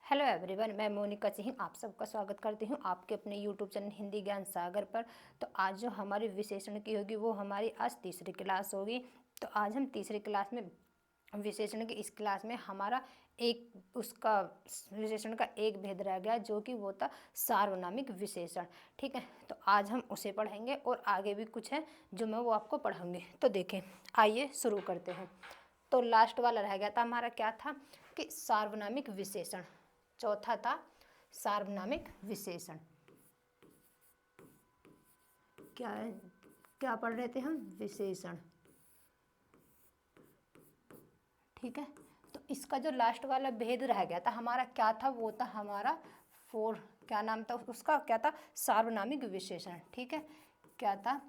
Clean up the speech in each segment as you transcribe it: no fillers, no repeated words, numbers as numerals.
Hello everyone, मैं मोनिका सिंह आप सबका स्वागत करती हूँ आपके अपने यूट्यूब चैनल हिंदी ज्ञान सागर पर। तो आज जो हमारी विशेषण की होगी वो हमारी आज तीसरी क्लास होगी। तो आज हम तीसरी क्लास में विशेषण की इस क्लास में हमारा एक उसका विशेषण का एक भेद रह गया जो कि वो था सार्वनामिक विशेषण। ठीक है, तो आज हम उसे पढ़ेंगे और आगे भी कुछ है जो मैं वो आपको पढ़ाऊँगी। तो देखें, आइए शुरू करते हैं। तो लास्ट वाला रह गया था हमारा, क्या था कि सार्वनामिक विशेषण। चौथा था सार्वनामिक विशेषण। क्या क्या पढ़ रहे थे हम? विशेषण। ठीक है, तो इसका जो लास्ट वाला भेद रह गया था हमारा, क्या था? वो था हमारा क्या नाम था उसका? क्या था? सार्वनामिक विशेषण। ठीक है, क्या था?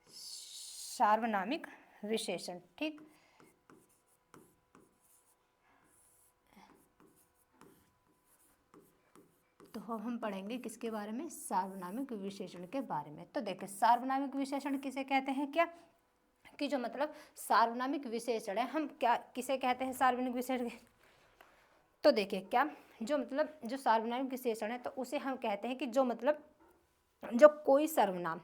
सार्वनामिक विशेषण। ठीक, तो हम पढ़ेंगे किसके बारे में? सार्वनामिक विशेषण के बारे में। तो देखिए, सार्वनामिक विशेषण किसे कहते हैं? क्या कि जो मतलब सार्वनामिक विशेषण है, हम क्या किसे कहते हैं सार्वनामिक विशेषण? तो देखिए, क्या जो मतलब जो सार्वनामिक विशेषण है तो उसे हम कहते हैं कि जो मतलब जो कोई सर्वनाम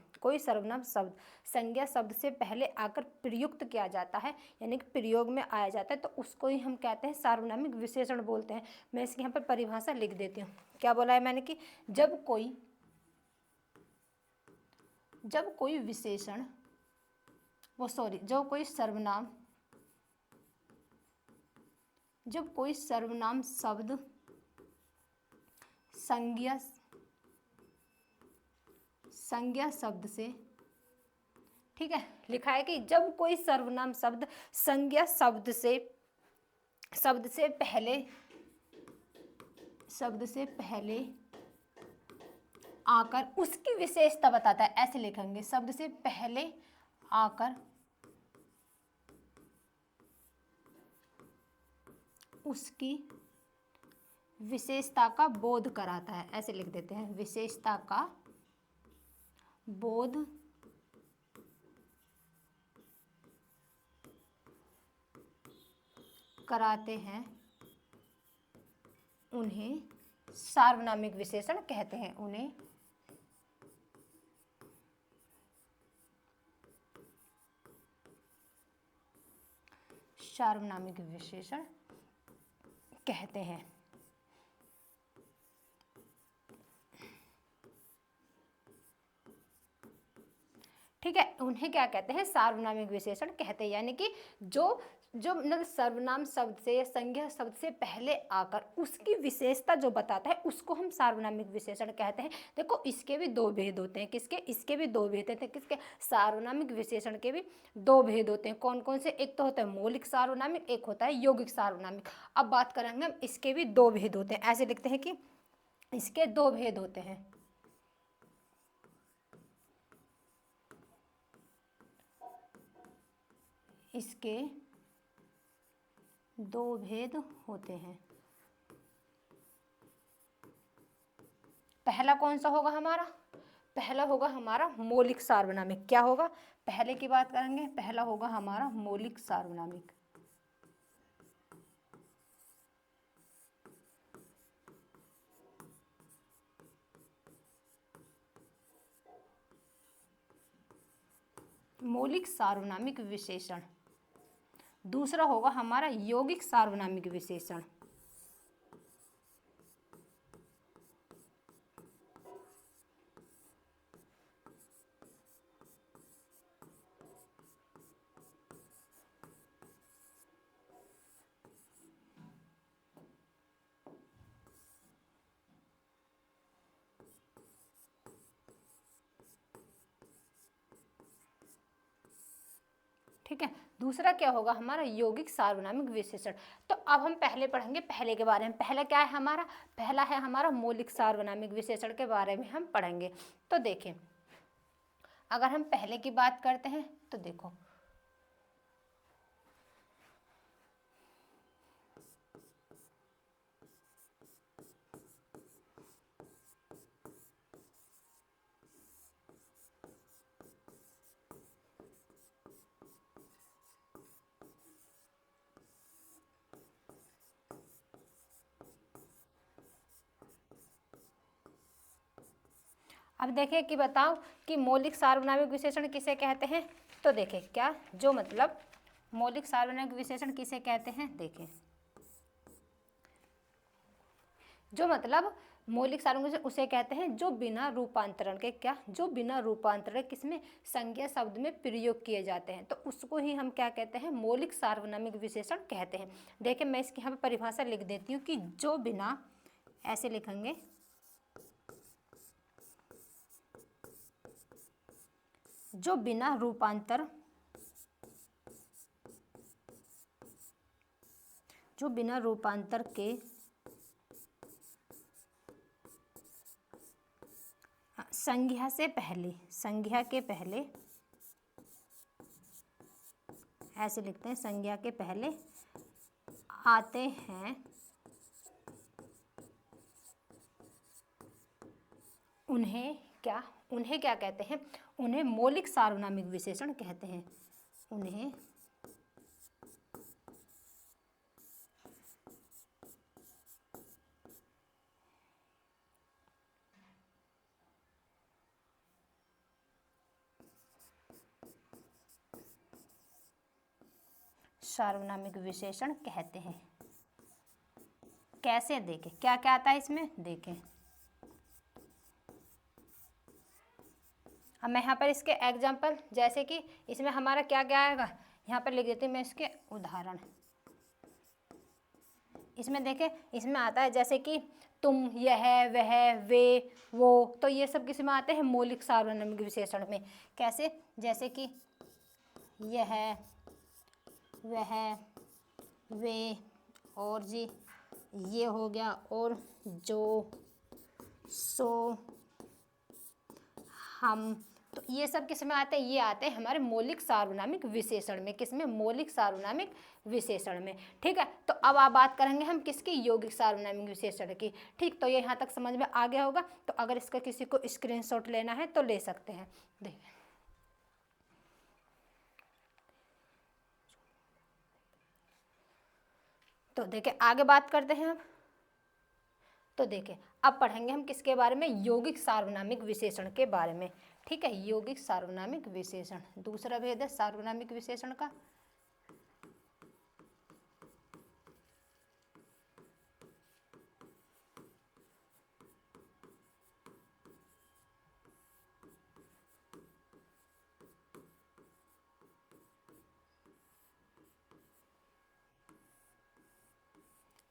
शब्द संज्ञा शब्द से पहले आकर प्रयुक्त किया जाता है, यानी कि प्रयोग में आया जाता है, तो उसको ही हम कहते हैं सार्वनामिक विशेषण बोलते हैं। मैं इसकी यहाँ पर परिभाषा लिख देती हूँ। क्या बोला है मैंने कि जब कोई विशेषण जब कोई सर्वनाम शब्द संज्ञा शब्द से, ठीक है, लिखा है कि जब कोई सर्वनाम शब्द संज्ञा शब्द से पहले आकर उसकी विशेषता बताता है, ऐसे लिखेंगे, शब्द से पहले आकर उसकी विशेषता का बोध कराता है, ऐसे लिख देते हैं, विशेषता का बोध कराते हैं, उन्हें सार्वनामिक विशेषण कहते हैं। उन्हें सार्वनामिक विशेषण कहते हैं। ठीक है, उन्हें क्या कहते हैं? सार्वनामिक विशेषण कहते हैं, यानी कि जो जो मतलब सर्वनाम शब्द से या संज्ञा शब्द से पहले आकर उसकी विशेषता जो बताता है उसको हम सार्वनामिक विशेषण कहते हैं। देखो, इसके भी दो भेद होते हैं। किसके? इसके भी दो भेद होते हैं। किसके? सार्वनामिक विशेषण के भी दो भेद होते हैं। कौन कौन से? एक तो होता है मौलिक सार्वनामिक, एक होता है यौगिक सार्वनामिक। अब बात करेंगे हम, इसके भी दो भेद होते हैं। ऐसे लिखते हैं कि इसके दो भेद होते हैं। इसके दो भेद होते हैं। पहला कौन सा होगा हमारा? पहला होगा हमारा मौलिक सार्वनामिक। क्या होगा? पहले की बात करेंगे, पहला होगा हमारा मौलिक सार्वनामिक। मौलिक सार्वनामिक विशेषण। दूसरा होगा हमारा यौगिक सार्वनामिक विशेषण। ठीक है, दूसरा क्या होगा हमारा? यौगिक सार्वनामिक विशेषण। तो अब हम पहले पढ़ेंगे पहले के बारे में। पहला क्या है हमारा? पहला है हमारा मौलिक सार्वनामिक विशेषण के बारे में हम पढ़ेंगे। तो देखें, अगर हम पहले की बात करते हैं तो देखो, अब देखें कि बताओ कि मौलिक सार्वनामिक विशेषण किसे कहते हैं। तो देखें क्या, जो मतलब मौलिक सार्वनामिक विशेषण किसे कहते हैं। देखें जो मतलब मौलिक सार्वनामिक उसे कहते हैं जो बिना रूपांतरण के, क्या, जो बिना रूपांतरण किसमें, संज्ञा शब्द में प्रयोग किए जाते हैं, तो उसको ही हम क्या कहते हैं, मौलिक सार्वनामिक विशेषण कहते हैं। देखिए मैं इसकी यहाँ पे परिभाषा लिख देती हूँ कि जो बिना, ऐसे लिखेंगे, जो बिना रूपांतर, जो बिना रूपांतर के संज्ञा से पहले, संज्ञा के पहले, ऐसे लिखते हैं, संज्ञा के पहले आते हैं, उन्हें क्या, उन्हें क्या कहते हैं, उन्हें मौलिक सार्वनामिक विशेषण कहते हैं। उन्हें सार्वनामिक विशेषण कहते हैं। कैसे, देखें क्या क्या आता है इसमें। देखें अब मैं यहाँ पर इसके एग्जाम्पल, जैसे कि इसमें हमारा क्या क्या आएगा, यहाँ पर लिख देती हूँ मैं इसके उदाहरण। इसमें देखें, इसमें आता है जैसे कि तुम, यह, वह, वे, वो, तो ये सब किस में आते हैं, मौलिक सार्वनामिक विशेषण में। कैसे, जैसे कि यह, वह, वे, और जी ये हो गया, और जो, सो, हम, तो ये सब किस में आते हैं, ये आते हैं हमारे मौलिक सार्वनामिक विशेषण में। किसमें, मौलिक सार्वनामिक विशेषण में। ठीक है, तो अब आप बात करेंगे हम किसकी, यौगिक सार्वनामिक विशेषण की। ठीक, तो ये यहाँ तक समझ में आ गया होगा। तो अगर इसका किसी को स्क्रीनशॉट लेना है तो ले सकते हैं। देखिए तो देखिए आगे बात करते हैं अब। तो देखिए अब पढ़ेंगे हम किसके बारे में, यौगिक सार्वनामिक विशेषण के बारे में। ठीक है, यौगिक सार्वनामिक विशेषण, दूसरा भेद है सार्वनामिक विशेषण का।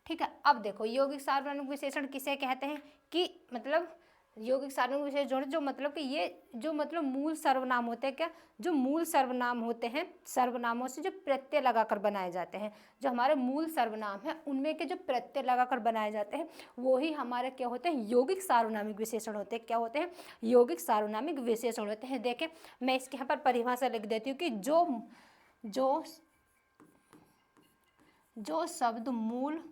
ठीक है, अब देखो यौगिक सार्वनामिक विशेषण किसे कहते हैं, कि मतलब यौगिक सार्वनामिक विशेषण जो मतलब कि ये जो मतलब मूल सर्वनाम होते हैं, क्या, जो मूल सर्वनाम होते हैं, सर्वनामों से जो प्रत्यय लगाकर बनाए जाते हैं, जो हमारे मूल सर्वनाम है उनमें के जो प्रत्यय लगाकर बनाए जाते हैं वो ही हमारे क्या होते हैं, यौगिक सार्वनामिक विशेषण होते हैं। क्या होते हैं, यौगिक सार्वनामिक विशेषण होते हैं। देखें मैं इसके यहाँ पर परिभाषा लिख देती हूँ कि जो जो शब्द मूल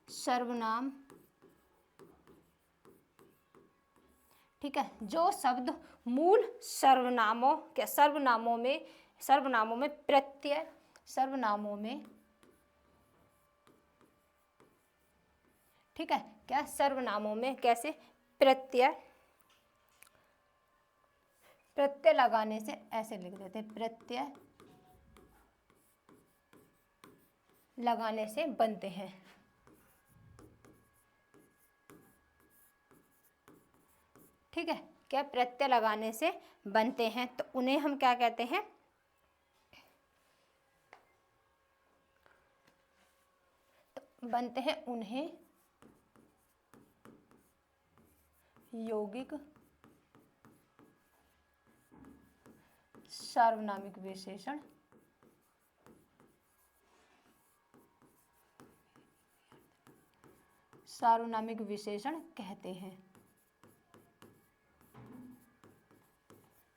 सर्वनाम, ठीक है, जो शब्द मूल सर्वनामों के, सर्वनामों में प्रत्यय, सर्वनामों में, ठीक है, क्या, सर्वनामों में कैसे प्रत्यय लगाने से, ऐसे लिख देते हैं, प्रत्यय लगाने से बनते हैं। ठीक है, क्या, प्रत्यय लगाने से बनते हैं, तो उन्हें हम क्या कहते हैं, तो बनते हैं उन्हें यौगिक सार्वनामिक विशेषण, सार्वनामिक विशेषण कहते हैं।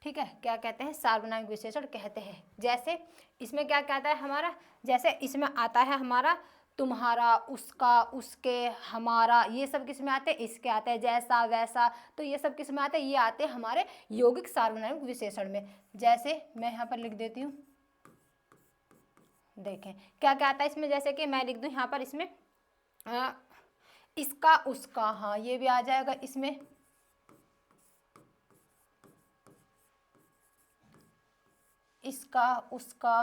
ठीक है, क्या कहते हैं, सार्वनामिक विशेषण कहते हैं। जैसे इसमें क्या कहता है हमारा, जैसे इसमें आता है हमारा तुम्हारा, उसका, उसके, हमारा, ये सब किस में आते हैं, इसके आते हैं, जैसा, वैसा, तो ये सब किस में आते हैं, ये आते हैं हमारे यौगिक सार्वनामिक विशेषण में। जैसे मैं यहाँ पर लिख देती हूँ, देखें क्या क्या आता है इसमें, जैसे कि मैं लिख दूँ यहाँ पर, इसमें इसका उसका, हाँ ये भी आ जाएगा इसमें। इसका उसका,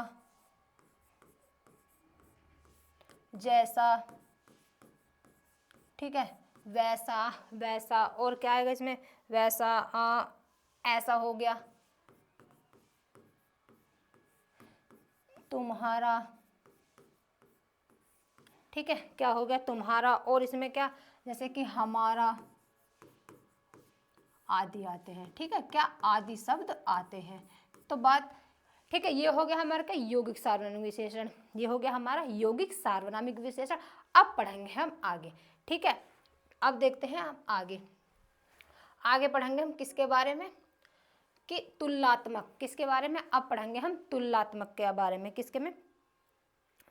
जैसा, ठीक है, वैसा, वैसा, और क्या आएगा इसमें, वैसा, ऐसा हो गया, तुम्हारा, ठीक है, क्या हो गया, तुम्हारा। और इसमें क्या, जैसे कि हमारा, आदि आते हैं, ठीक है, क्या आदि शब्द आते हैं। तो बात, ठीक है, ये हो गया हमारा क्या, यौगिक सार्वनामिक विशेषण, ये हो गया हमारा यौगिक सार्वनामिक विशेषण। अब पढ़ेंगे हम आगे, ठीक है। अब देखते हैं हम आगे, आगे पढ़ेंगे हम किसके बारे में, कि तुलनात्मक, किसके बारे में, अब पढ़ेंगे हम तुलनात्मक के बारे में, किसके में,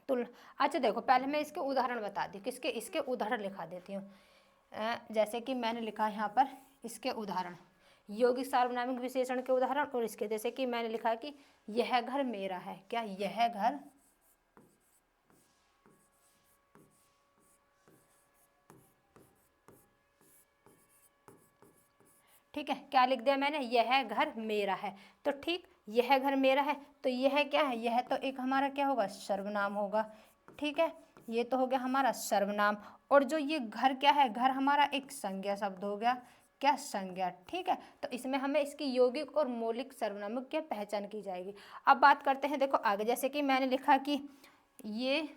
तुल अच्छा देखो, पहले मैं इसके उदाहरण बता दी, किसके, इसके उदाहरण लिखा देती हूँ। जैसे कि मैंने लिखा है यहाँ पर इसके उदाहरण, यौगिक सार्वनामिक विशेषण के उदाहरण, और इसके जैसे कि मैंने लिखा कि यह घर मेरा है, क्या, यह घर, ठीक है, क्या लिख दिया मैंने, यह घर मेरा है। तो ठीक, यह घर मेरा है, तो यह क्या है, यह तो एक हमारा क्या होगा, सर्वनाम होगा, ठीक है, ये तो हो गया हमारा सर्वनाम। और जो ये घर क्या है, घर हमारा एक संज्ञा शब्द हो गया, क्या, संज्ञा, ठीक है। तो इसमें हमें इसकी यौगिक और मौलिक सर्वनामों की पहचान की जाएगी। अब बात करते हैं, देखो आगे, जैसे कि मैंने लिखा कि ये,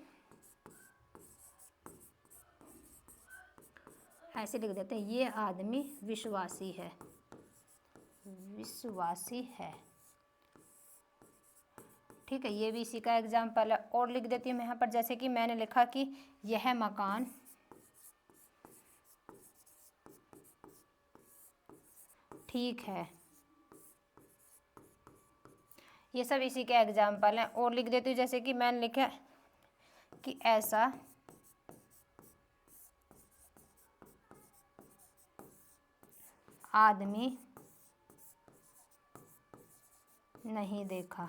ऐसे लिख देते हैं, ये आदमी विश्वासी है, विश्वासी है, ठीक है, ये भी इसी का एग्जाम्पल है। और लिख देती हूँ मैं यहाँ पर, जैसे कि मैंने लिखा कि यह मकान ठीक है, ये सब इसी के एग्जाम्पल हैं। और लिख देती हूँ, जैसे कि मैंने लिखा कि ऐसा आदमी नहीं देखा,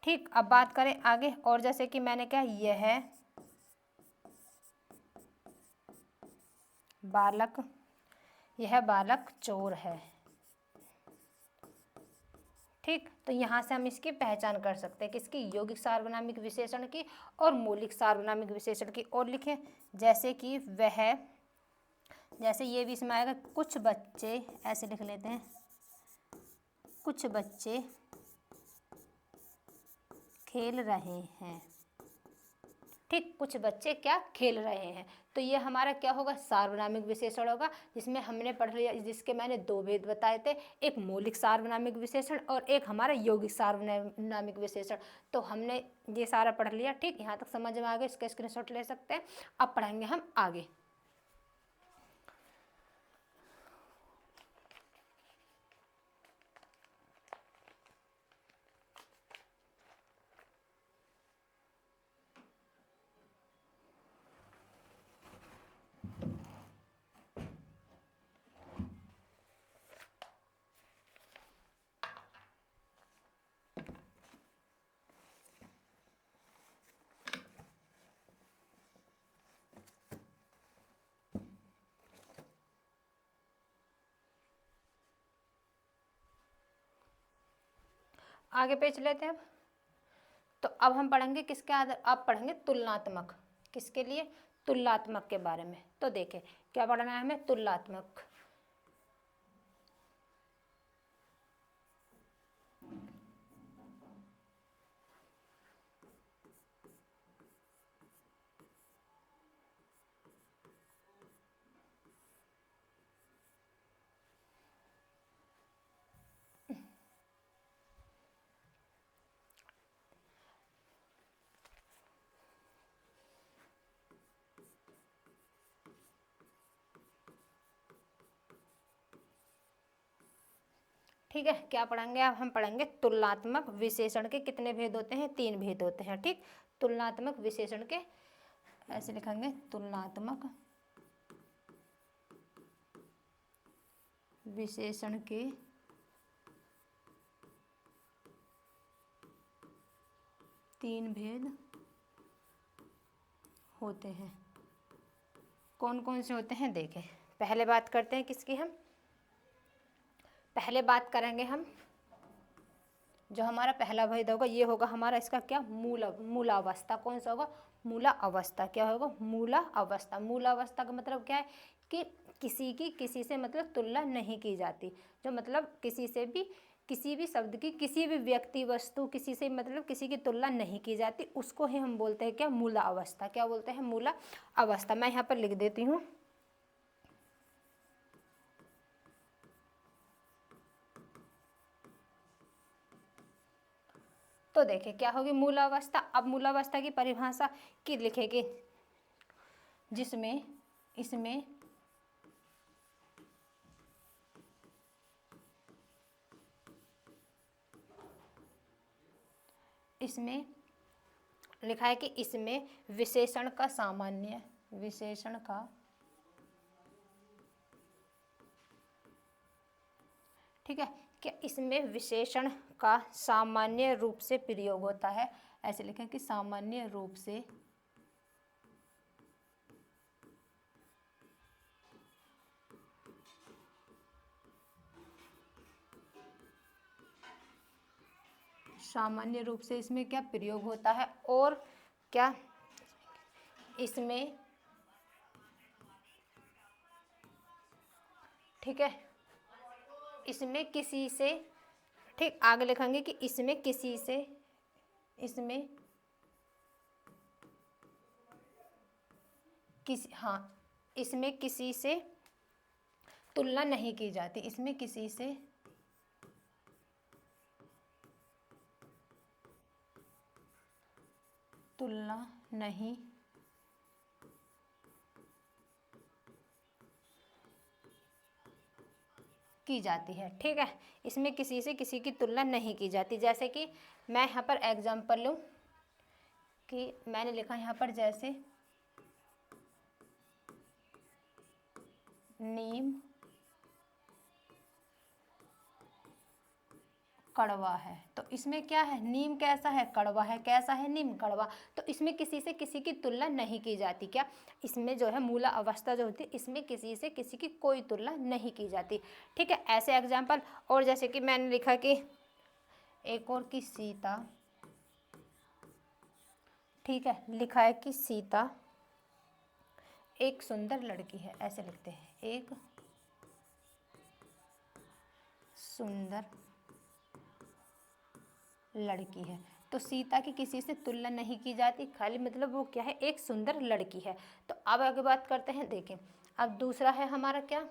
ठीक। अब बात करें आगे, और जैसे कि मैंने कहा यह बालक, यह बालक चोर है, ठीक। तो यहाँ से हम इसकी पहचान कर सकते हैं, किसकी, यौगिक सार्वनामिक विशेषण की और मौलिक सार्वनामिक विशेषण की। और लिखें, जैसे कि वह, जैसे ये भी इसमें आएगा, कुछ बच्चे, ऐसे लिख लेते हैं, कुछ बच्चे खेल रहे हैं, ठीक, कुछ बच्चे क्या, खेल रहे हैं। तो ये हमारा क्या होगा, सार्वनामिक विशेषण होगा, जिसमें हमने पढ़ लिया, जिसके मैंने दो भेद बताए थे, एक मौलिक सार्वनामिक विशेषण और एक हमारा यौगिक सार्वनामिक विशेषण। तो हमने ये सारा पढ़ लिया, ठीक, यहाँ तक समझ में आ गया, इसका स्क्रीनशॉट ले सकते हैं। अब पढ़ेंगे हम आगे, आगे पेज लेते हैं। तो अब हम पढ़ेंगे किसके आधार, अब पढ़ेंगे तुलनात्मक, किसके लिए, तुलनात्मक के बारे में। तो देखें क्या पढ़ना है हमें, तुलनात्मक, ठीक है। क्या पढ़ेंगे, अब हम पढ़ेंगे तुलनात्मक विशेषण के कितने भेद होते हैं, तीन भेद होते हैं, ठीक। तुलनात्मक विशेषण के, ऐसे लिखेंगे, तुलनात्मक विशेषण के तीन भेद होते हैं, कौन कौन से होते हैं देखें। पहले बात करते हैं किसकी, हम पहले बात करेंगे हम जो हमारा पहला भेद होगा ये होगा हमारा इसका क्या, मूलावस्था। कौन सा होगा, मूला अवस्था। क्या होगा, मूला अवस्था। मूला अवस्था का मतलब क्या है कि किसी की किसी से मतलब तुलना नहीं की जाती, जो मतलब किसी से भी, किसी भी शब्द की, किसी भी व्यक्ति वस्तु किसी से मतलब किसी की तुलना नहीं की जाती, उसको ही हम बोलते हैं क्या, मूला अवस्था। क्या बोलते हैं, मूला अवस्था। मैं यहाँ पर लिख देती हूँ। तो देखिए क्या होगी मूलावस्था। अब मूलावस्था की परिभाषा की लिखेगी, जिसमें इसमें इसमें लिखा है कि इसमें विशेषण का सामान्य, विशेषण का, ठीक है, क्या इसमें विशेषण का सामान्य रूप से प्रयोग होता है। ऐसे लिखें कि सामान्य रूप से सामान्य रूप से इसमें क्या प्रयोग होता है, और क्या इसमें, ठीक है, इसमें किसी से, ठीक आगे लिखेंगे कि इसमें किसी से, इसमें किसी, हाँ, इसमें किसी से तुलना नहीं की जाती, इसमें किसी से तुलना नहीं की जाती है। ठीक है, इसमें किसी से किसी की तुलना नहीं की जाती। जैसे कि मैं यहाँ पर एग्जाम्पल लूँ कि मैंने लिखा यहाँ पर जैसे नीम कड़वा है, तो इसमें क्या है, नीम कैसा है, कड़वा है। कैसा है, नीम कड़वा। तो इसमें किसी से किसी की तुलना नहीं की जाती। क्या, इसमें जो है मूला अवस्था जो होती है, इसमें किसी से किसी की कोई तुलना नहीं की जाती। ठीक है, ऐसे एग्जाम्पल। और जैसे कि मैंने लिखा कि एक और कि सीता, ठीक है, लिखा है कि सीता एक सुंदर लड़की है। ऐसे लिखते हैं, एक सुंदर लड़की है। तो सीता की किसी से तुलना नहीं की जाती, खाली मतलब वो क्या है, एक सुंदर लड़की है। तो अब आगे बात करते हैं, देखें अब दूसरा है हमारा क्या,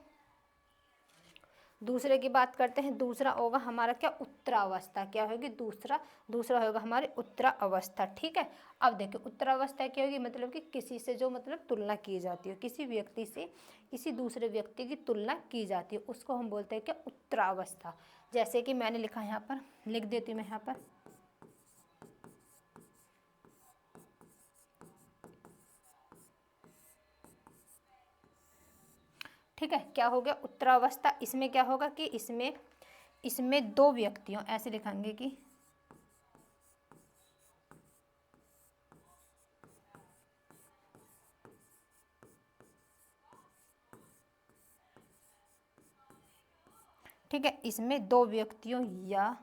दूसरे की बात करते हैं। दूसरा होगा हमारा क्या, उत्तरावस्था। क्या होगी, दूसरा होगा हमारी उत्तरावस्था। ठीक है, अब देखिए उत्तरावस्था क्या होगी, मतलब कि किसी से जो मतलब तुलना की जाती है, किसी व्यक्ति से किसी दूसरे व्यक्ति की तुलना की जाती है, उसको हम बोलते हैं क्या, उत्तरावस्था। जैसे कि मैंने लिखा यहाँ पर, लिख देती हूँ मैं यहाँ पर, ठीक है, क्या हो गया उत्तरावस्था। इसमें क्या होगा कि इसमें दो व्यक्तियों, ऐसे लिखेंगे कि ठीक है, इसमें दो व्यक्तियों या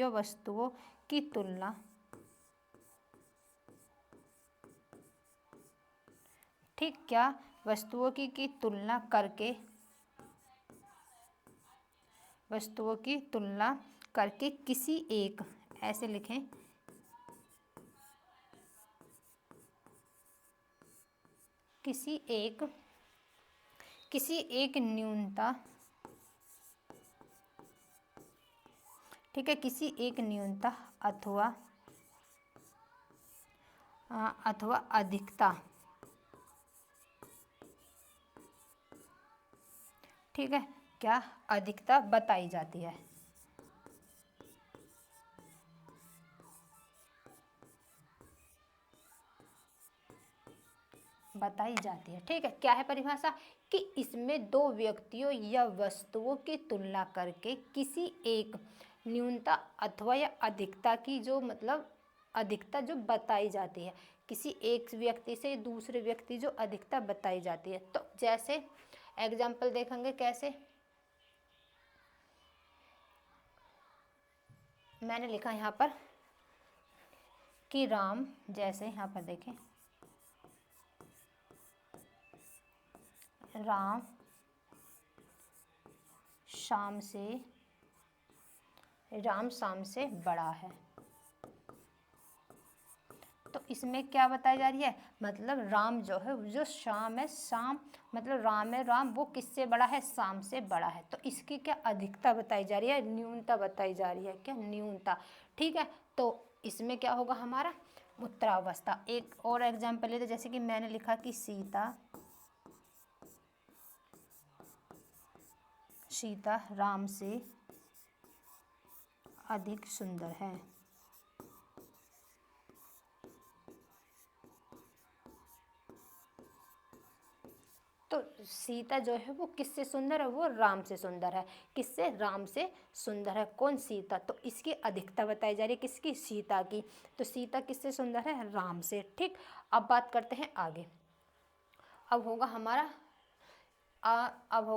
वस्तुओं की तुलना, ठीक, क्या वस्तुओं की तुलना करके, वस्तुओं की तुलना करके किसी एक, ऐसे लिखें, किसी एक न्यूनता, ठीक है, किसी एक न्यूनता अथवा अधिकता, ठीक है, क्या अधिकता बताई जाती है, बताई जाती है। ठीक है, क्या है परिभाषा कि इसमें दो व्यक्तियों या वस्तुओं की तुलना करके किसी एक न्यूनता अथवा या अधिकता की जो मतलब अधिकता जो बताई जाती है, किसी एक व्यक्ति से दूसरे व्यक्ति जो अधिकता बताई जाती है। तो जैसे एग्जाम्पल देखेंगे कैसे, मैंने लिखा यहाँ पर कि राम, जैसे यहाँ पर देखें राम शाम से बड़ा है। तो इसमें क्या बताई जा रही है, मतलब राम जो है, जो शाम है, शाम मतलब राम है, राम वो किससे बड़ा है, शाम से बड़ा है। तो इसकी क्या अधिकता बताई जा रही है, न्यूनता बताई जा रही है, क्या न्यूनता। ठीक है, तो इसमें क्या होगा हमारा उत्तरावस्था। एक और एग्जाम्पल लेते, जैसे कि मैंने लिखा कि सीता राम से अधिक सुंदर है। तो सीता जो है वो किससे सुंदर है, वो राम से सुंदर है। किससे, राम से सुंदर है। कौन, सीता। तो इसकी अधिकता बताई जा रही है किसकी, सीता की। तो सीता किससे सुंदर है, राम से। ठीक, अब बात करते हैं आगे। अब होगा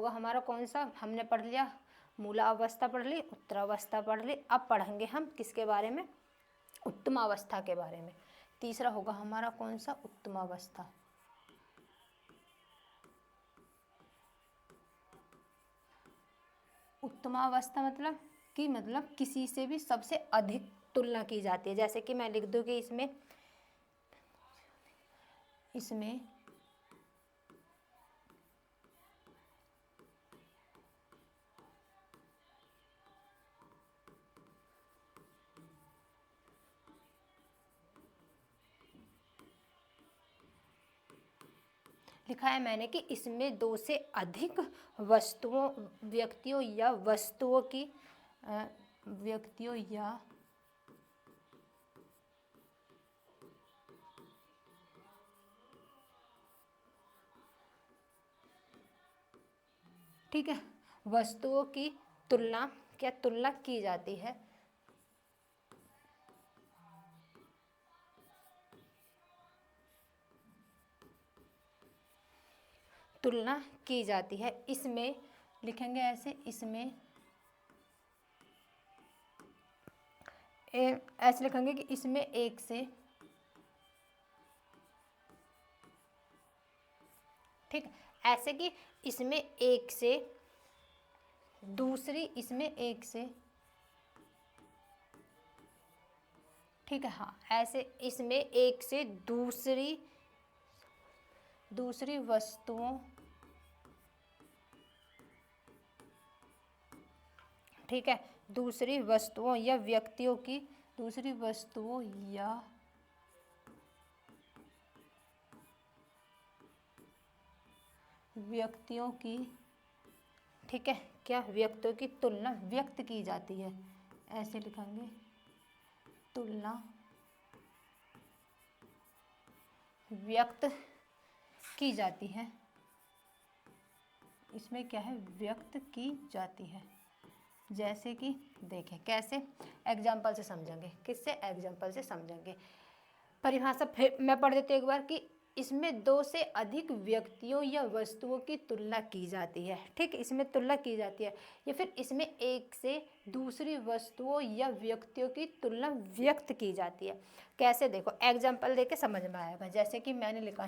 हमारा कौन सा, हमने पढ़ लिया मूलावस्था पढ़ ली, उत्तरावस्था पढ़ ली। अब पढ़ेंगे हम किसके बारे में, उत्तमावस्था के बारे में। तीसरा होगा हमारा कौन सा, उत्तमावस्था। उत्तमावस्था मतलब कि किसी से भी सबसे अधिक तुलना की जाती है। जैसे कि मैं लिख दूँ कि इसमें लिखा है मैंने कि इसमें दो से अधिक वस्तुओं, व्यक्तियों या वस्तुओं की ठीक है, वस्तुओं की तुलना की जाती है। तुलना की जाती है। इसमें लिखेंगे ऐसे, इसमें ऐसे लिखेंगे कि इसमें एक से, ठीक, ऐसे कि इसमें एक से दूसरी, इसमें एक से, ठीक है, हाँ, ऐसे इसमें एक से दूसरी वस्तुओं, ठीक है, दूसरी वस्तुओं या व्यक्तियों की, दूसरी वस्तुओं या व्यक्तियों की, ठीक है, क्या, व्यक्तियों की तुलना व्यक्त की जाती है। ऐसे लिखेंगे, तुलना व्यक्त की जाती है। इसमें क्या है, व्यक्त की जाती है। जैसे कि देखें कैसे, एग्जाम्पल से समझेंगे। किससे, एग्जाम्पल से समझेंगे। परिभाषा फिर मैं पढ़ देती हूँ एक बार कि इसमें दो से अधिक व्यक्तियों या वस्तुओं की तुलना की जाती है। ठीक, इसमें तुलना की जाती है। या फिर इसमें एक से दूसरी वस्तुओं या व्यक्तियों की तुलना व्यक्त की जाती है। कैसे, देखो एग्जाम्पल देके समझ में आएगा। जैसे कि मैंने लिखा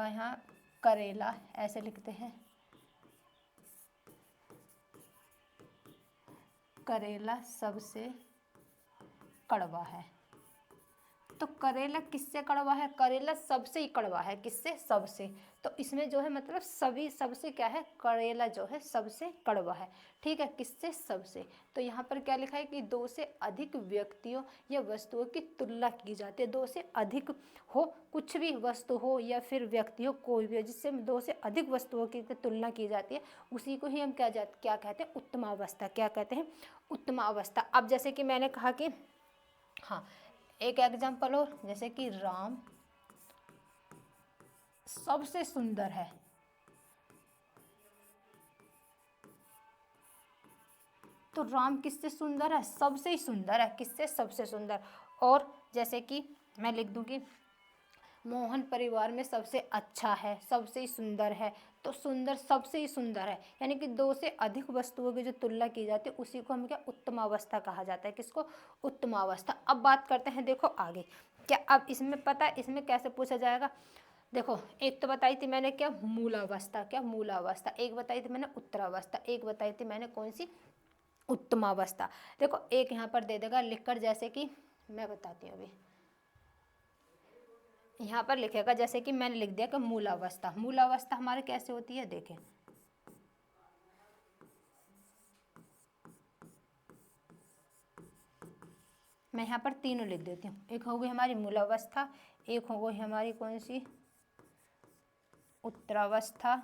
यहाँ करेला, ऐसे लिखते हैं, करेला सबसे कड़वा है। तो करेला किससे कड़वा है, करेला सबसे ही कड़वा है। किससे, सबसे। तो इसमें जो है मतलब सभी, सबसे क्या है, करेला जो है सबसे कड़वा है। ठीक है, किससे, सबसे। तो यहाँ पर क्या लिखा है कि दो से अधिक व्यक्तियों या वस्तुओं की तुलना की जाती है। दो से अधिक हो, कुछ भी वस्तु हो या फिर व्यक्ति हो, कोई भी हो, जिससे दो से अधिक वस्तुओं की तुलना की जाती है, उसी को ही हम क्या कहते हैं, उत्तमावस्था। क्या कहते हैं, उत्तमावस्था। अब जैसे कि मैंने कहा कि हाँ, एक एग्जाम्पल और, जैसे कि राम सबसे सुंदर है। तो राम किससे सुंदर है? सबसे ही सुंदर है। किससे? सबसे सुंदर। और जैसे कि मैं लिख दूंगी मोहन परिवार में सबसे अच्छा है, सबसे ही सुंदर है। तो सुंदर सबसे ही सुंदर है, यानी कि दो से अधिक वस्तुओं की जो तुलना की जाती है उसी को हम क्या उत्तमावस्था कहा जाता है। किसको? उत्तमावस्था। अब बात करते हैं देखो आगे क्या। अब इसमें पता है इसमें कैसे पूछा जाएगा। देखो एक तो बताई थी मैंने क्या मूलावस्था, क्या मूलावस्था, एक बताई थी मैंने उत्तरावस्था, एक बताई थी मैंने कौन सी उत्तमावस्था। देखो एक यहाँ पर दे देगा लिखकर, जैसे कि मैं बताती हूँ अभी यहाँ पर लिखेगा, जैसे कि मैंने लिख दिया कि मूलावस्था। मूलावस्था हमारे कैसे होती है देखें, मैं यहाँ पर तीनों लिख देती हूँ। एक हो गई हमारी मूलावस्था, एक हो गई हमारी कौन सी उत्तरावस्था,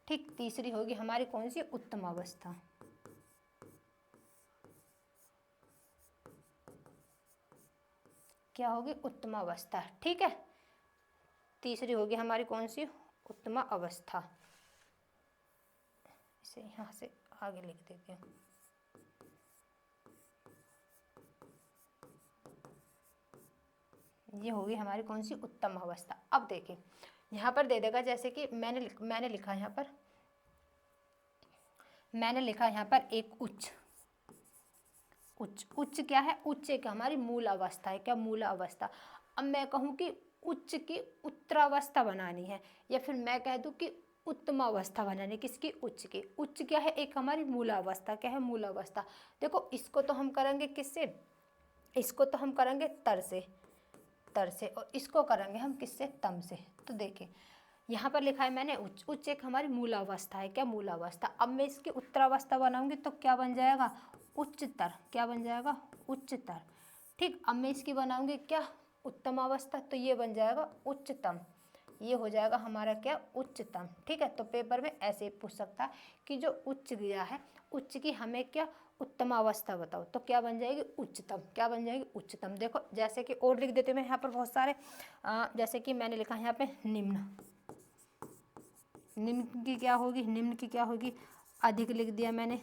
ठीक, तीसरी होगी हमारी कौन सी उत्तमावस्था। क्या होगी? उत्तमावस्था। ठीक है, तीसरी होगी हमारी कौन सी उत्तमा अवस्था। इसे यहाँ से आगे लिख देती हूँ। ये होगी हमारी कौन सी उत्तम अवस्था। अब देखिए यहाँ पर दे देगा, जैसे कि मैंने लिखा यहाँ पर, मैंने लिखा यहाँ पर एक उच्च। उच्च, उच्च क्या है? उच्च एक हमारी मूल अवस्था है। क्या? मूल अवस्था। अब मैं कहूँ कि उच्च की उत्तरावस्था बनानी है, या फिर मैं कह दूँ कि उत्तमावस्था बनानी। किसकी? उच्च की। उच्च क्या है? एक हमारी मूलावस्था। क्या है? मूलावस्था। देखो इसको तो हम करेंगे किससे? इसको तो हम करेंगे तर से, तर से, और इसको करेंगे हम किससे? तम से। तो देखिए यहाँ पर लिखा है मैंने उच्च। उच्च एक हमारी मूलावस्था है। क्या? मूलावस्था। अब मैं इसकी उत्तरावस्था बनाऊंगी तो क्या बन जाएगा? उच्चतर। क्या बन जाएगा? उच्चतर। ठीक, अब मैं इसकी बनाऊंगी क्या? उत्तमावस्था, तो ये बन जाएगा उच्चतम। ये हो जाएगा हमारा क्या? उच्चतम। ठीक है, तो पेपर में ऐसे ही पूछ सकता है कि जो उच्च गया है, उच्च की हमें क्या उत्तमावस्था बताओ, तो क्या बन जाएगी? उच्चतम। क्या बन जाएगी? उच्चतम। देखो जैसे कि और लिख देते मैं यहाँ पर बहुत सारे, जैसे कि मैंने लिखा यहाँ पे निम्न। निम्न की क्या होगी? निम्न की क्या होगी? अधिक लिख दिया मैंने।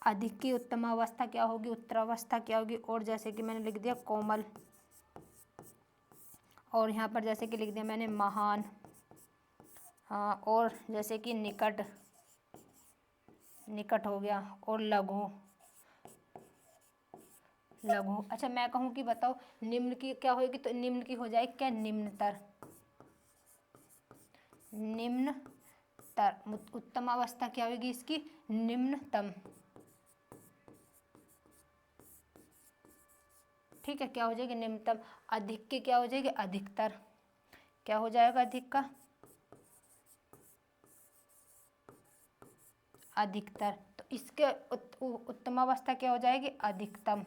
अधिक की उत्तमावस्था क्या होगी? उत्तरावस्था क्या होगी? और जैसे कि मैंने लिख दिया कोमल, और यहाँ पर जैसे कि लिख दिया मैंने महान। हाँ, और जैसे कि निकट, निकट हो गया, और लघु, लघु। अच्छा मैं कहूँ कि बताओ निम्न की क्या होगी, तो निम्न की हो जाएगी क्या? निम्नतर। निम्नतर। उत्तम अवस्था क्या होगी इसकी? निम्नतम। ठीक है, क्या हो जाएगी? निम्नतम। अधिक की क्या हो जाएगी? अधिकतर। क्या हो जाएगा अधिक का? अधिकतर। तो इसके उत्तम अवस्था क्या हो जाएगी? अधिकतम।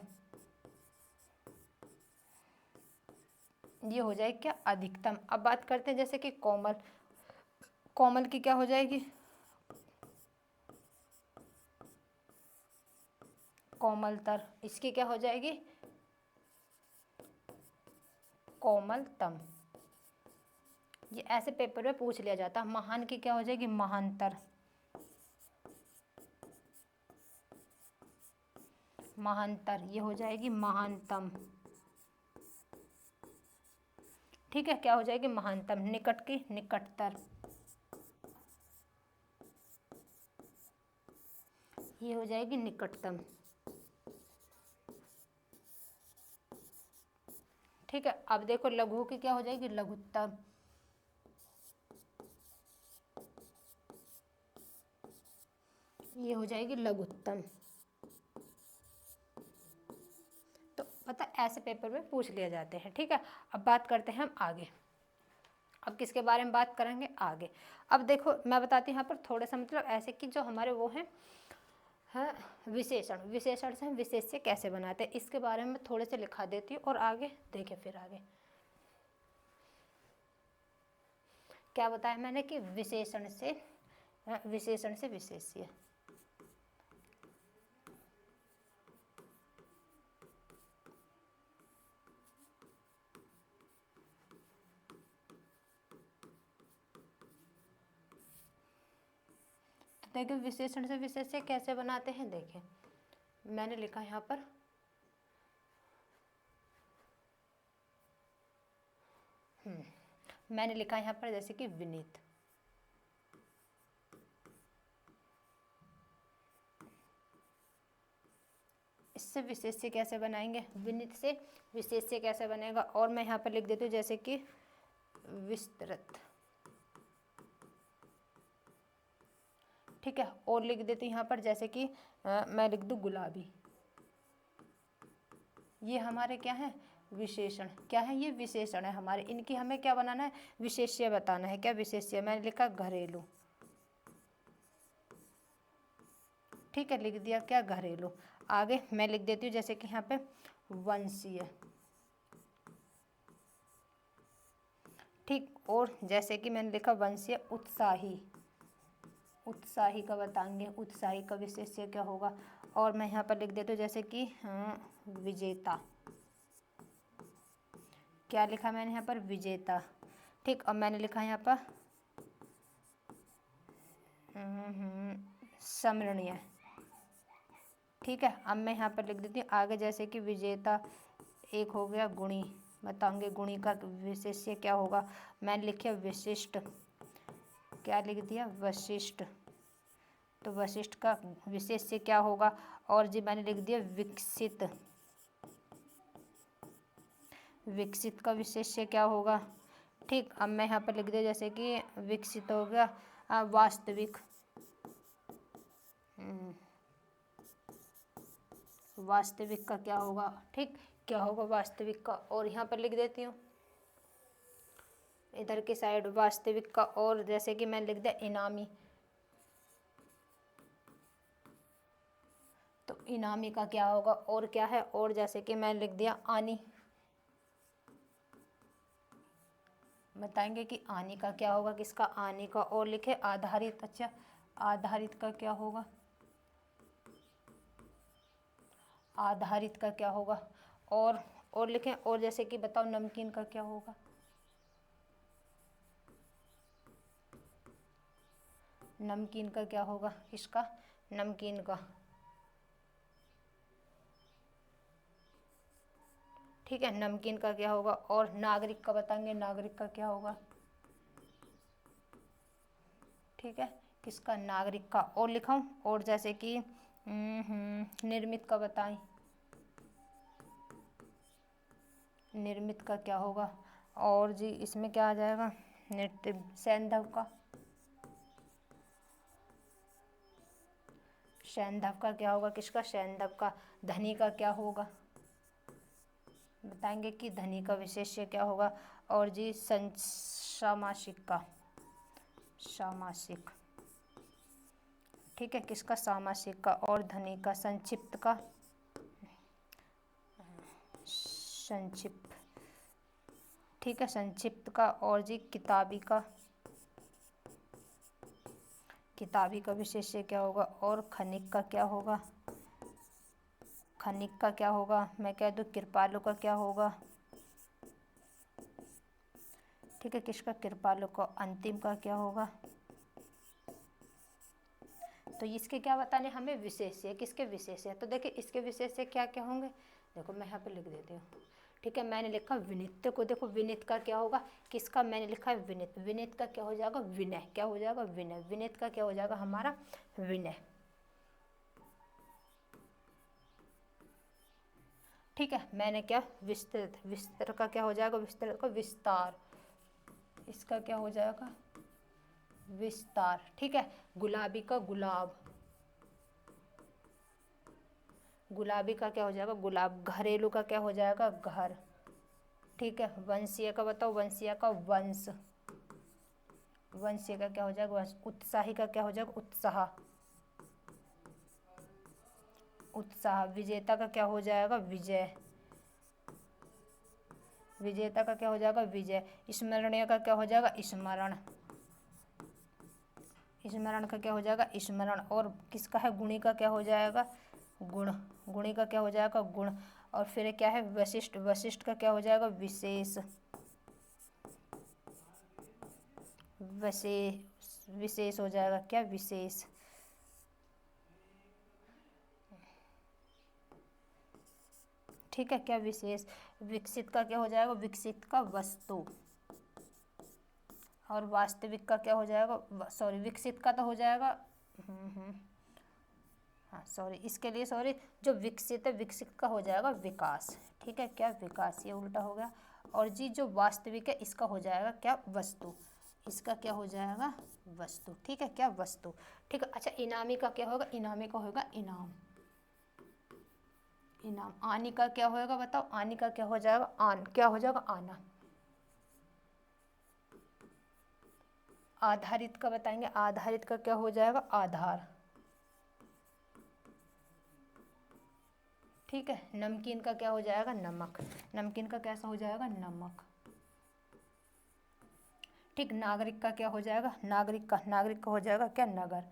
ये हो जाएगी क्या? अधिकतम। अब बात करते हैं जैसे कि कोमल। कोमल की क्या हो जाएगी? कोमलतर। इसकी क्या हो जाएगी? कोमलतम। ये ऐसे पेपर में पूछ लिया जाता है। महान की क्या हो जाएगी? महानतर। महानतर। ये हो जाएगी महानतम। ठीक है, क्या हो जाएगी? महानतम। निकट की निकटतर। ये हो जाएगी निकटतम। ठीक है, अब देखो लघु की क्या हो जाएगी? लघुत्तम। ये हो जाएगी लघुत्तम। तो पता ऐसे पेपर में पूछ लिए जाते हैं। ठीक है, अब बात करते हैं हम आगे। अब किसके बारे में बात करेंगे? आगे। अब देखो मैं बताती हूँ यहाँ पर थोड़ा सा, मतलब ऐसे कि जो हमारे वो हैं विशेषण। विशेषण से हम विशेष्य कैसे बनाते हैं इसके बारे में थोड़े से लिखा देती हूँ, और आगे देखें फिर आगे क्या बताया मैंने कि विशेषण से विशेष्य। देखिए विशेषण से विशेष्य कैसे बनाते हैं, देखिए मैंने लिखा यहाँ पर मैंने लिखा यहाँ पर जैसे कि विनीत। इससे विशेष्य कैसे बनाएंगे, विनीत से विशेष्य कैसे बनेगा, और मैं यहाँ पर लिख देती हूँ जैसे कि विस्तृत। ठीक है, और लिख देती हूँ यहाँ पर जैसे कि मैं लिख दूँ गुलाबी। ये हमारे क्या है, विशेषण। क्या है, ये विशेषण है हमारे। इनकी हमें क्या बनाना है, विशेष्य बताना है। क्या विशेष्य, मैंने लिखा घरेलू। ठीक है, लिख दिया क्या, घरेलू। आगे मैं लिख देती हूँ जैसे कि यहाँ पे वंशीय। ठीक, और जैसे कि मैंने लिखा वंशीय उत्साही। उत्साही का बताएंगे, उत्साही का विशेष्य क्या होगा। और मैं यहाँ पर लिख देती हूँ जैसे कि विजेता। क्या लिखा मैंने यहाँ पर, विजेता। ठीक, अब मैंने लिखा यहाँ पर स्मरणीय। ठीक है, अब मैं यहाँ पर लिख देती हूँ आगे जैसे कि विजेता। एक हो गया गुणी, बताएंगे गुणी का विशेष्य क्या होगा। मैंने लिखा विशिष्ट। क्या लिख दिया, वशिष्ठ। तो वशिष्ठ का विशेष्य क्या होगा। और जी मैंने लिख दिया विकसित। विकसित का विशेष्य क्या होगा। ठीक, अब मैं यहाँ पर लिख दिया जैसे कि विकसित हो गया वास्तविक। वास्तविक का क्या होगा, ठीक, क्या होगा वास्तविक का। और यहाँ पर लिख देती हूँ इधर की साइड वास्तविक का, और जैसे कि मैंने लिख दिया इनामी। तो इनामी का क्या होगा, और क्या है, और जैसे कि मैंने लिख दिया आनी। बताएंगे कि आनी का क्या होगा, किसका, आनी का। और लिखे आधारित। अच्छा, आधारित का क्या होगा, आधारित का क्या होगा। और लिखें, और जैसे कि बताओ नमकीन का क्या होगा। नमकीन का क्या होगा, किसका, नमकीन का। ठीक है, नमकीन का क्या होगा। और नागरिक का बताएंगे, नागरिक का क्या होगा। ठीक है, किसका, नागरिक का। और लिखाऊं, और जैसे कि निर्मित का बताएं। निर्मित का क्या होगा। और जी इसमें क्या आ जाएगा, नृत्य। सैंधव का, सैंधव का क्या होगा, किसका, सैंधव का। धनी का क्या होगा, बताएंगे कि धनी का विशेष्य क्या होगा। और जी सामासिक का, सामासिक। ठीक है, किसका, सामासिक का। और धनी का, संक्षिप्त का, संक्षिप्त। ठीक है, संक्षिप्त का। और जी किताबी का, किताबी का विशेष्य क्या होगा। और खनिक का क्या होगा, खनिक का क्या होगा। मैं कह दूँ कृपालु का क्या होगा। ठीक है, किसका, कृपालु का। अंतिम का क्या होगा। तो इसके क्या बताने हमें, विशेष्य। किसके विशेष्य, तो देखिए इसके विशेष्य क्या क्या होंगे। देखो मैं यहाँ पे लिख देती हूँ। ठीक है, मैंने लिखा विनित को। देखो विनित का क्या होगा, किसका, मैंने लिखा है विनित। विनित का क्या हो जाएगा, विनय। क्या हो जाएगा, विनय। विनित का क्या हो जाएगा हमारा, विनय। ठीक है, मैंने क्या, विस्तृत। विस्तृत का क्या हो जाएगा, विस्तृत का विस्तार। इसका क्या हो जाएगा, विस्तार। ठीक है, गुलाबी का गुलाब। गुलाबी का क्या हो जाएगा, गुलाब। घरेलू का क्या हो जाएगा, घर। ठीक है, वंशीय का बताओ, वंशीय का वंश। वंशीय का क्या हो जाएगा, वंश। उत्साही का क्या हो जाएगा, उत्साह। उत्साह। विजेता का क्या हो जाएगा, विजय। विजेता का क्या हो जाएगा, विजय। स्मरणीय का क्या हो जाएगा, स्मरण। स्मरण का क्या हो जाएगा, स्मरण। और किसका है, गुणी का क्या हो जाएगा, गुण। गुणी का क्या हो जाएगा, गुण। और फिर क्या है, वशिष्ठ। वशिष्ठ का क्या हो जाएगा, विशेष। विशेष हो जाएगा क्या, विशेष। ठीक है, क्या विशेष। विकसित का क्या हो जाएगा, विकसित का वस्तु। और वास्तविक का क्या हो जाएगा, सॉरी विकसित का तो हो जाएगा, हाँ सॉरी, इसके लिए सॉरी, जो विकसित है विकसित का हो जाएगा विकास। ठीक है, क्या विकास, ये उल्टा हो गया। और जी जो वास्तविक है इसका हो जाएगा क्या, वस्तु। इसका क्या हो जाएगा, वस्तु। ठीक है, क्या वस्तु। ठीक है, अच्छा इनामी का क्या होगा, इनामी का होगा इनाम। इनाम। आनी का क्या होगा बताओ, आनी का क्या हो जाएगा, आन, क्या हो जाएगा, आना। आधारित का बताएंगे, आधारित का क्या हो जाएगा, आधार। ठीक है, नमकीन का क्या हो जाएगा, नमक। नमकीन का कैसा हो जाएगा, नमक। ठीक, नागरिक का क्या हो जाएगा, नागरिक का हो जाएगा क्या, नगर।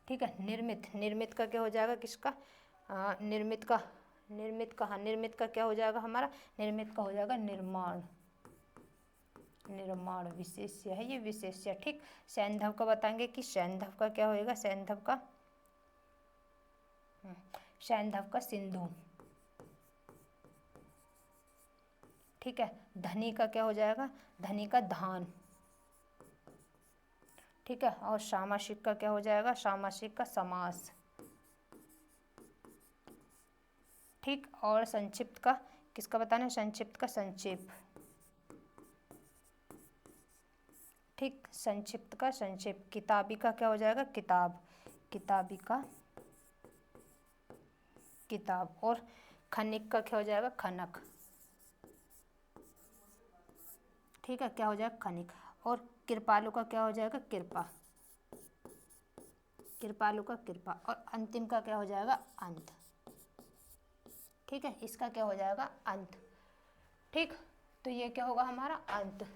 ठीक है, निर्मित, निर्मित का क्या हो जाएगा, किसका, निर्मित का, हाँ निर्मित का क्या हो जाएगा हमारा, निर्मित का हो जाएगा निर्माण। निर्माण विशेष्य है ये, विशेष्य। ठीक, सैंधव का बताएंगे कि सैंधव का क्या होएगा, सैंधव का, सैंधव का सिंधु। ठीक है, धनी का क्या हो जाएगा, धनी का धान। ठीक है, और सामासिक का क्या हो जाएगा, सामासिक का समास। ठीक, और संक्षिप्त का किसका बताना है, संक्षिप्त का संक्षेप। ठीक, संक्षिप्त का संक्षेप। किताबी का क्या हो जाएगा, किताब। किताबी का किताब। और खनिक का क्या हो जाएगा, खनक। ठीक है, क्या हो जाएगा, खनिक। और कृपालु का क्या हो जाएगा, कृपा। कृपालु का कृपा। और अंतिम का क्या हो जाएगा, अंत। ठीक है, इसका क्या हो जाएगा, अंत। ठीक, तो ये क्या होगा हमारा अंत।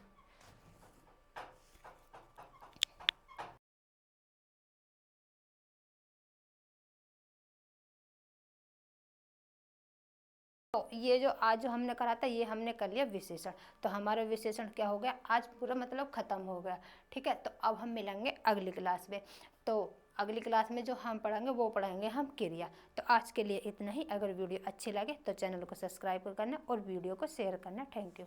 तो ये जो आज जो हमने करा था ये हमने कर लिया विशेषण। तो हमारा विशेषण क्या हो गया आज पूरा, मतलब ख़त्म हो गया। ठीक है, तो अब हम मिलेंगे अगली क्लास में। तो अगली क्लास में जो हम पढ़ेंगे वो पढ़ेंगे हम क्रिया। तो आज के लिए इतना ही। अगर वीडियो अच्छी लगे तो चैनल को सब्सक्राइब करना और वीडियो को शेयर करना। Thank you.